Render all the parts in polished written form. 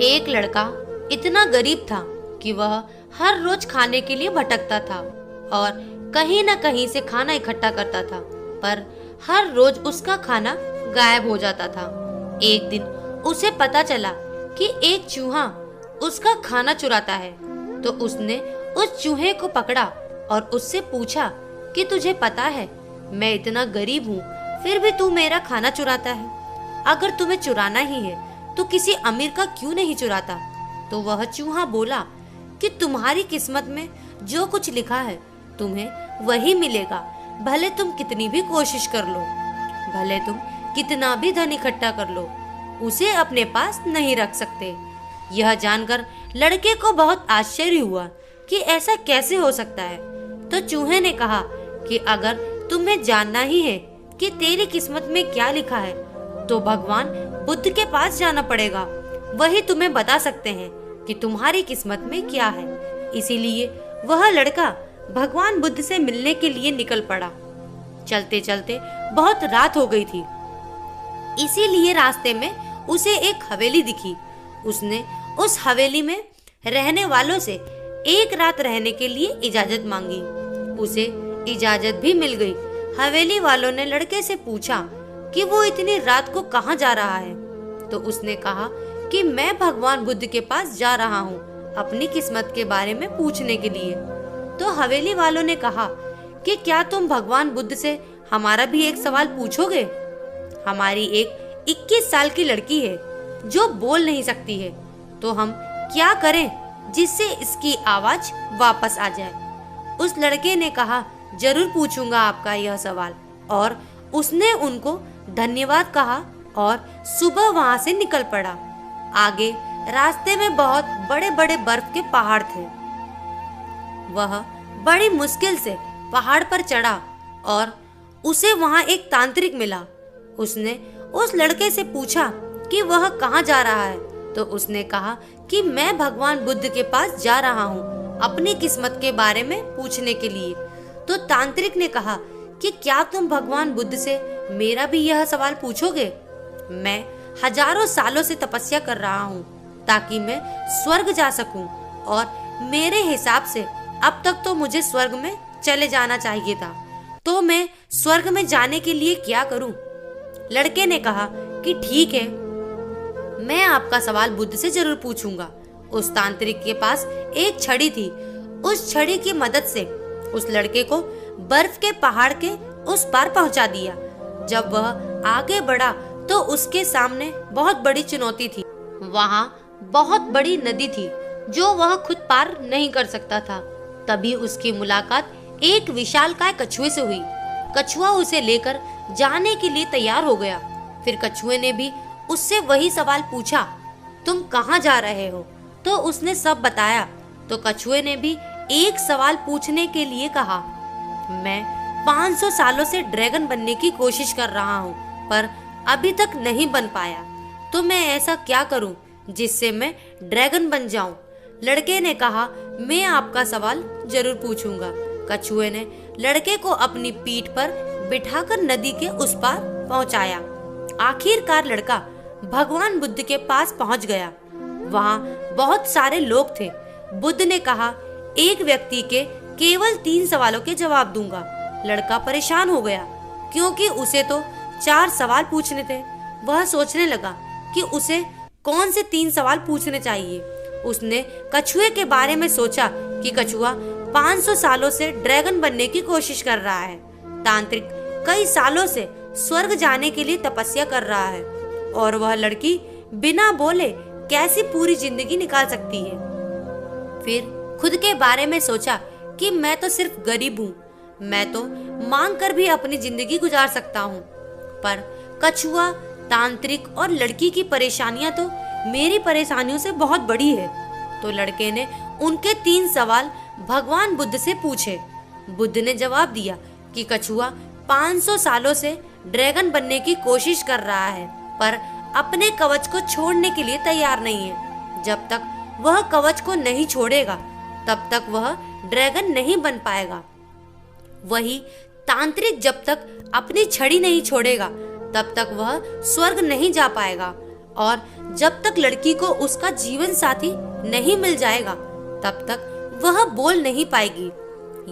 एक लड़का इतना गरीब था कि वह हर रोज खाने के लिए भटकता था और कहीं न कहीं से खाना इकट्ठा करता था, पर हर रोज उसका खाना गायब हो जाता था। एक दिन उसे पता चला कि एक चूहा उसका खाना चुराता है, तो उसने उस चूहे को पकड़ा और उससे पूछा कि तुझे पता है मैं इतना गरीब हूँ, फिर भी तू मेरा खाना चुराता है। अगर तुम्हें चुराना ही है तो किसी अमीर का क्यों नहीं चुराता? तो वह चूहा बोला कि तुम्हारी किस्मत में जो कुछ लिखा है तुम्हें वही मिलेगा, भले तुम कितनी भी कोशिश कर लो, भले तुम कितना भी धन इकट्ठा कर लो, उसे अपने पास नहीं रख सकते। यह जानकर लड़के को बहुत आश्चर्य हुआ कि ऐसा कैसे हो सकता है। तो चूहे ने कहा कि अगर तुम्हें जानना ही है कि तेरी किस्मत में क्या लिखा है तो भगवान बुद्ध के पास जाना पड़ेगा, वही तुम्हें बता सकते हैं कि तुम्हारी किस्मत में क्या है। इसीलिए वह लड़का भगवान बुद्ध से मिलने के लिए निकल पड़ा। चलते चलते बहुत रात हो गई थी, इसीलिए रास्ते में उसे एक हवेली दिखी। उसने उस हवेली में रहने वालों से एक रात रहने के लिए इजाजत मांगी। उसे इजाजत भी मिल गई। हवेली वालों ने लड़के से पूछा कि वो इतनी रात को कहाँ जा रहा है, तो उसने कहा कि मैं भगवान बुद्ध के पास जा रहा हूँ अपनी किस्मत के बारे में पूछने के लिए। तो हवेली वालों ने कहा कि क्या तुम भगवान बुद्ध से हमारा भी एक सवाल पूछोगे? हमारी एक 21 साल की लड़की है जो बोल नहीं सकती है, तो हम क्या करें जिससे इसकी आवाज वापस आ जाए? उस लड़के ने कहा जरूर पूछूंगा आपका यह सवाल, और उसने उनको धन्यवाद कहा और सुबह वहां से निकल पड़ा। आगे रास्ते में बहुत बड़े बड़े बर्फ के पहाड़ थे। वह बड़ी मुश्किल से पहाड़ पर चढ़ा और उसे वहां एक तांत्रिक मिला। उसने उस लड़के से पूछा कि वह कहाँ जा रहा है, तो उसने कहा कि मैं भगवान बुद्ध के पास जा रहा हूँ अपनी किस्मत के बारे में पूछने के लिए। तो तांत्रिक ने कहा कि क्या तुम भगवान बुद्ध से मेरा भी यह सवाल पूछोगे? मैं हजारों सालों से तपस्या कर रहा हूँ ताकि मैं स्वर्ग जा सकूं, और मेरे हिसाब से अब तक तो मुझे स्वर्ग में चले जाना चाहिए था, तो मैं स्वर्ग में जाने के लिए क्या करूं? लड़के ने कहा कि ठीक है, मैं आपका सवाल बुद्ध से जरूर पूछूंगा। उस तांत्रिक के पास एक छड़ी थी। उस छड़ी की मदद से उस लड़के को बर्फ के पहाड़ के उस पार पहुंचा दिया। जब वह आगे बढ़ा तो उसके सामने बहुत बड़ी चुनौती थी। वहां बहुत बड़ी नदी थी जो वह खुद पार नहीं कर सकता था। तभी उसकी मुलाकात एक विशालकाय कछुए से हुई। कछुआ उसे लेकर जाने के लिए तैयार हो गया। फिर कछुए ने भी उससे वही सवाल पूछा, तुम कहाँ जा रहे हो? तो उसने सब बताया। तो कछुए ने भी एक सवाल पूछने के लिए कहा, मैं 500 सालों से ड्रैगन बनने की कोशिश कर रहा हूँ, पर अभी तक नहीं बन पाया, तो मैं ऐसा क्या करूँ जिससे मैं ड्रैगन बन जाऊं? लड़के ने कहा, मैं आपका सवाल जरूर पूछूंगा। कछुए ने लड़के को अपनी पीठ पर बिठाकर नदी के उस पार पहुंचाया। आखिरकार लड़का भगवान बुद्ध के पास पहुंच गया। वहां बहुत सारे लोग थे। बुद्ध ने कहा, एक व्यक्ति के केवल 3 सवालों के जवाब दूंगा। लड़का परेशान हो गया क्योंकि उसे तो 4 सवाल पूछने थे। वह सोचने लगा कि उसे कौन से 3 सवाल पूछने चाहिए। उसने कछुए के बारे में सोचा कि कछुआ 500 सालों से ड्रैगन बनने की कोशिश कर रहा है। तांत्रिक कई सालों से स्वर्ग जाने के लिए तपस्या कर रहा है, और वह लड़की बिना बोले कैसी पूरी जिंदगी निकाल सकती है। फिर खुद के बारे में सोचा कि मैं तो सिर्फ गरीब हूँ, मैं तो मांग कर भी अपनी जिंदगी गुजार सकता हूँ, पर कछुआ, तांत्रिक और लड़की की परेशानियां तो मेरी परेशानियों से बहुत बड़ी है। तो लड़के ने उनके 3 सवाल भगवान बुद्ध से पूछे। बुद्ध ने जवाब दिया कि कछुआ 500 सालों से ड्रैगन बनने की कोशिश कर रहा है, पर अपने कवच को छोड़ने के लिए तैयार नहीं है। जब तक वह कवच को नहीं छोड़ेगा तब तक वह ड्रैगन नहीं बन पाएगा। वही तांत्रिक जब तक अपनी छड़ी नहीं छोड़ेगा तब तक वह स्वर्ग नहीं जा पाएगा। और जब तक लड़की को उसका जीवन साथी नहीं मिल जाएगा तब तक वह बोल नहीं पाएगी।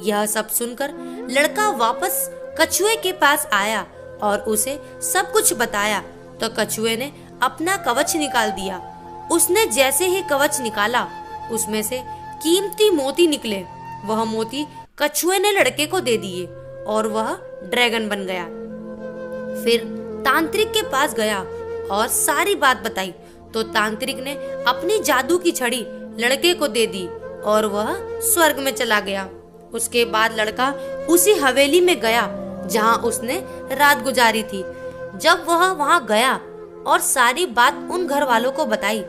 यह सब सुनकर लड़का वापस कछुए के पास आया और उसे सब कुछ बताया तो कछुए ने अपना कवच निकाल दिया। उसने जैसे ही कवच निकाला उसमें से कीमती मोती निकले। वह मोती कछुए ने लड़के को दे दिए और वह ड्रैगन बन गया। फिर तांत्रिक के पास गया और सारी बात बताई तो तांत्रिक ने अपनी जादू की छड़ी लड़के को दे दी और वह स्वर्ग में चला गया। उसके बाद लड़का उसी हवेली में गया जहां उसने रात गुजारी थी। जब वह वहां गया और सारी बात उन घर वालों को बताई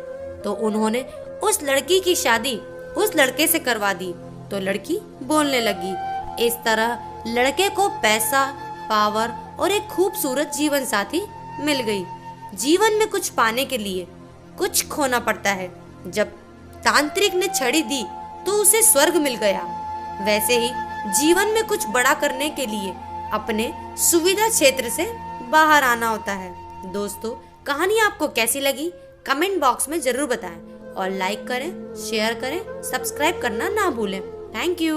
तो उन्होंने उस लड़की की शादी उस लड़के से करवा दी तो लड़की बोलने लगी। इस तरह लड़के को पैसा, पावर और एक खूबसूरत जीवन साथी मिल गई। जीवन में कुछ पाने के लिए कुछ खोना पड़ता है। जब तांत्रिक ने छड़ी दी तो उसे स्वर्ग मिल गया। वैसे ही जीवन में कुछ बड़ा करने के लिए अपने सुविधा क्षेत्र से बाहर आना होता है। दोस्तों, कहानी आपको कैसी लगी कमेंट बॉक्स में जरूर बताएं और लाइक करें, शेयर करें, सब्सक्राइब करना ना भूलें। Thank you.